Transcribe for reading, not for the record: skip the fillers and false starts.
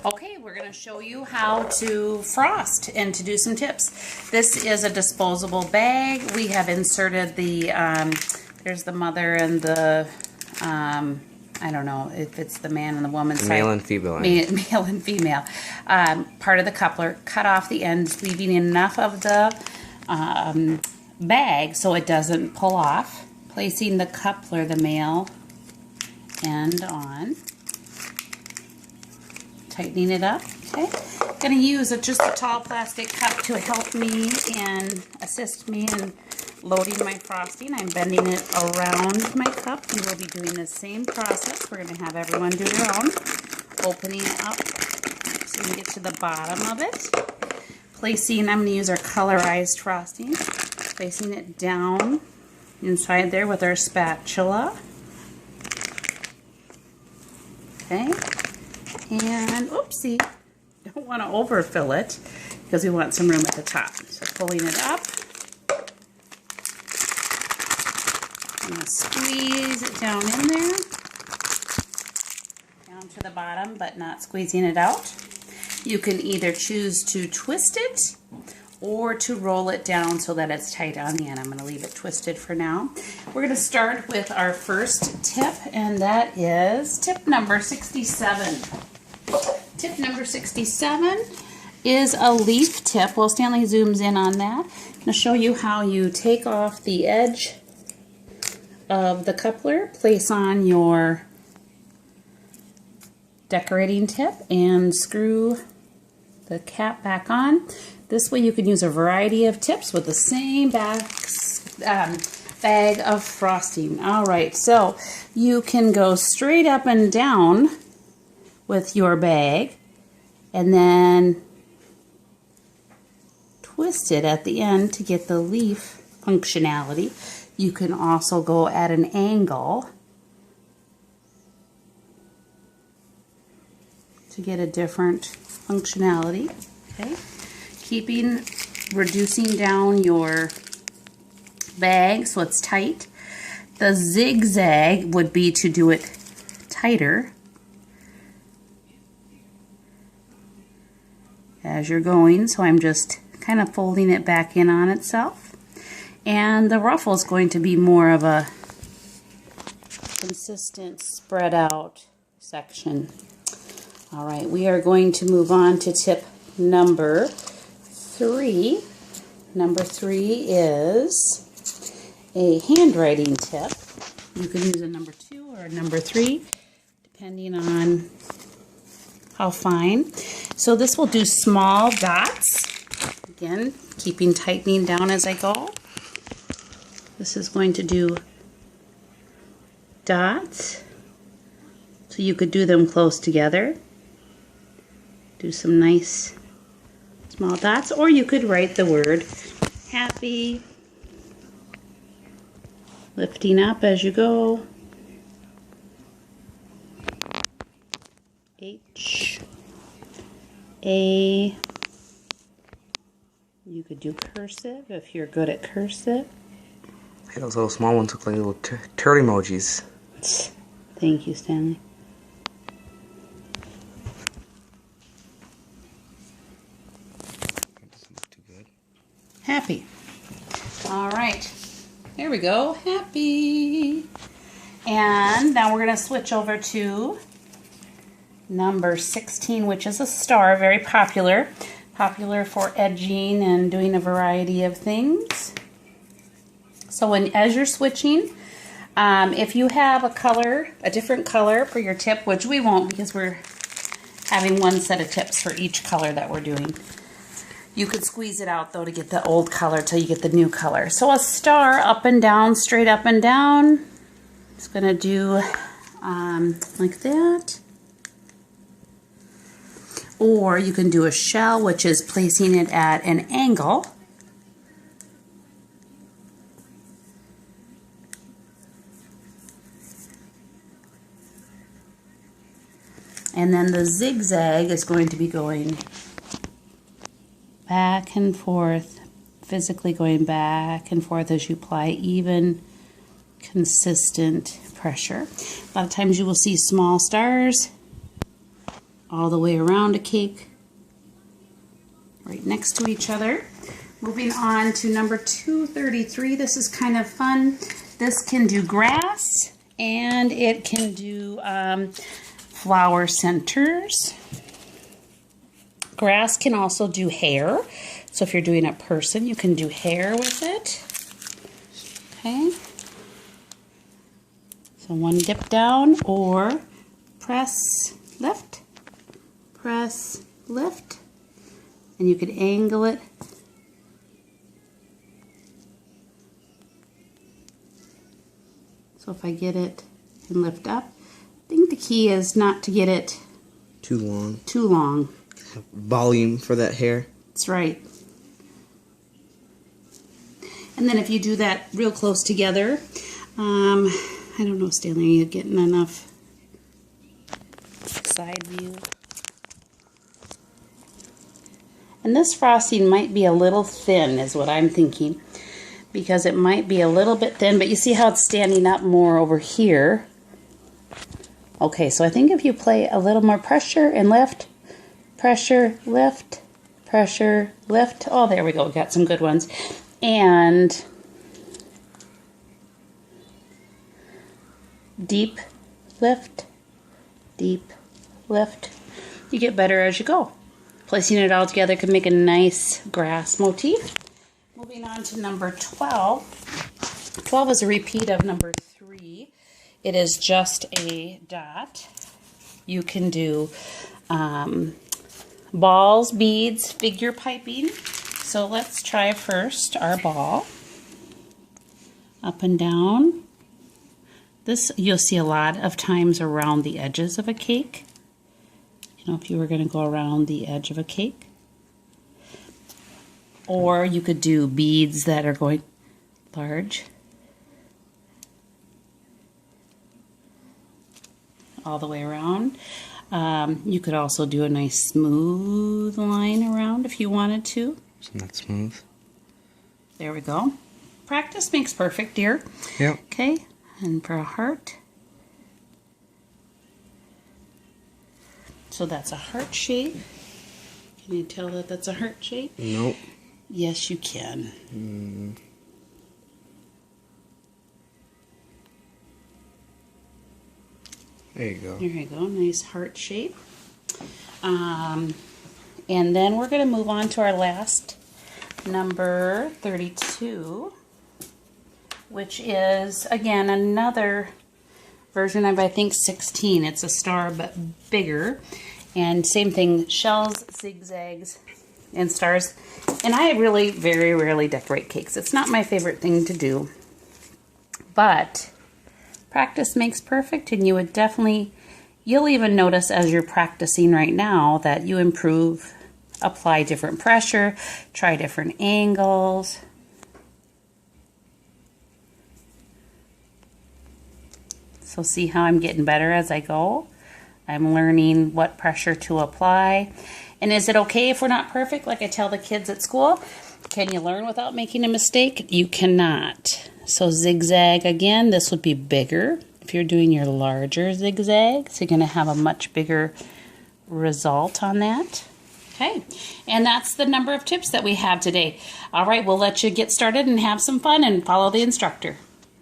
Okay, we're going to show you how to frost and to do some tips. This is a disposable bag. We have inserted the, there's the mother and the, I don't know if it's the man and the woman side. Male and female. Male and female. Part of the coupler, cut off the ends, leaving enough of the bag so it doesn't pull off. Placing the coupler, the male end on. Tightening it up. Okay. Going to use just a tall plastic cup to help me and assist me in loading my frosting. I'm bending it around my cup. You will be doing the same process. We're going to have everyone do their own. Opening it up so we get to the bottom of it. Placing, I'm going to use our colorized frosting. Placing it down inside there with our spatula. Okay. And, oopsie, don't want to overfill it because we want some room at the top. So pulling it up. I'm going to squeeze it down in there. Down to the bottom, but not squeezing it out. You can either choose to twist it or to roll it down so that it's tight on the end. I'm going to leave it twisted for now. We're going to start with our first tip, and that is tip number 67. Tip number 67 is a leaf tip. Well, Stanley zooms in on that. I'm going to show you how you take off the edge of the coupler, place on your decorating tip, and screw the cap back on. This way you can use a variety of tips with the same bag of frosting. Alright, so you can go straight up and down with your bag and then twist it at the end to get the leaf functionality. You can also go at an angle to get a different functionality. Okay. Reducing down your bag so it's tight. The zigzag would be to do it tighter as you're going, so I'm just kind of folding it back in on itself. And the ruffle is going to be more of a consistent spread out section. Alright, we are going to move on to tip number 3. Number 3 is a handwriting tip. You can use a number 2 or a number 3 depending on how fine. So this will do small dots. Again, keeping tightening down as I go. This is going to do dots. So you could do them close together. Do some nice small dots, or you could write the word happy, lifting up as you go. H A. You could do cursive if you're good at cursive. Hey, those little small ones look like little turtle emojis. Thank you, Stanley. Happy. All right. There we go. Happy. And now we're going to switch over to number 16, which is a star. Very popular. Popular for edging and doing a variety of things. So as you're switching, if you have a different color for your tip, which we won't because we're having one set of tips for each color that we're doing. You could squeeze it out, though, to get the old color till you get the new color. So a star, up and down, straight up and down. It's going to do like that. Or you can do a shell, which is placing it at an angle. And then the zigzag is going to be going back and forth, physically going back and forth as you apply even, consistent pressure. A lot of times you will see small stars all the way around a cake, right next to each other. Moving on to number 233. This is kind of fun. This can do grass and it can do flower centers. Grass can also do hair. So if you're doing a person, you can do hair with it. Okay. So one dip down or press, lift, and you could angle it. So if I get it and lift up, I think the key is not to get it too long. Too long. Volume for that hair. That's right. And then if you do that real close together, I don't know, Stanley, are you getting enough side view? And this frosting might be a little thin is what I'm thinking, because it might be a little bit thin, but you see how it's standing up more over here. Okay, so I think if you play a little more pressure and lift, pressure, lift, pressure, lift. Oh, there we go. We got some good ones. And deep lift, deep lift. You get better as you go. Placing it all together can make a nice grass motif. Moving on to number 12. 12 is a repeat of number 3. It is just a dot. You can do balls, beads, figure piping. So let's try first our ball. Up and down. This you'll see a lot of times around the edges of a cake. You know, if you were going to go around the edge of a cake. Or you could do beads that are going large. All the way around. You could also do a nice smooth line around if you wanted to. It's not smooth. There we go. Practice makes perfect, dear. Yep. Okay, and for a heart. So that's a heart shape. Can you tell that that's a heart shape? Nope. Yes, you can. There you go. There you go. Nice heart shape. And then we're going to move on to our last number 32, which is, again, another version of, I think, 16. It's a star, but bigger. And same thing, shells, zigzags, and stars. And I really very rarely decorate cakes. It's not my favorite thing to do. But practice makes perfect, and you would definitely, you'll even notice as you're practicing right now that you improve, apply different pressure, try different angles. So see how I'm getting better as I go? I'm learning what pressure to apply. And is it okay if we're not perfect, like I tell the kids at school? Can you learn without making a mistake? You cannot. So zigzag again, this would be bigger. If you're doing your larger zigzags, you're going to have a much bigger result on that. Okay, and that's the number of tips that we have today. All right, we'll let you get started and have some fun and follow the instructor.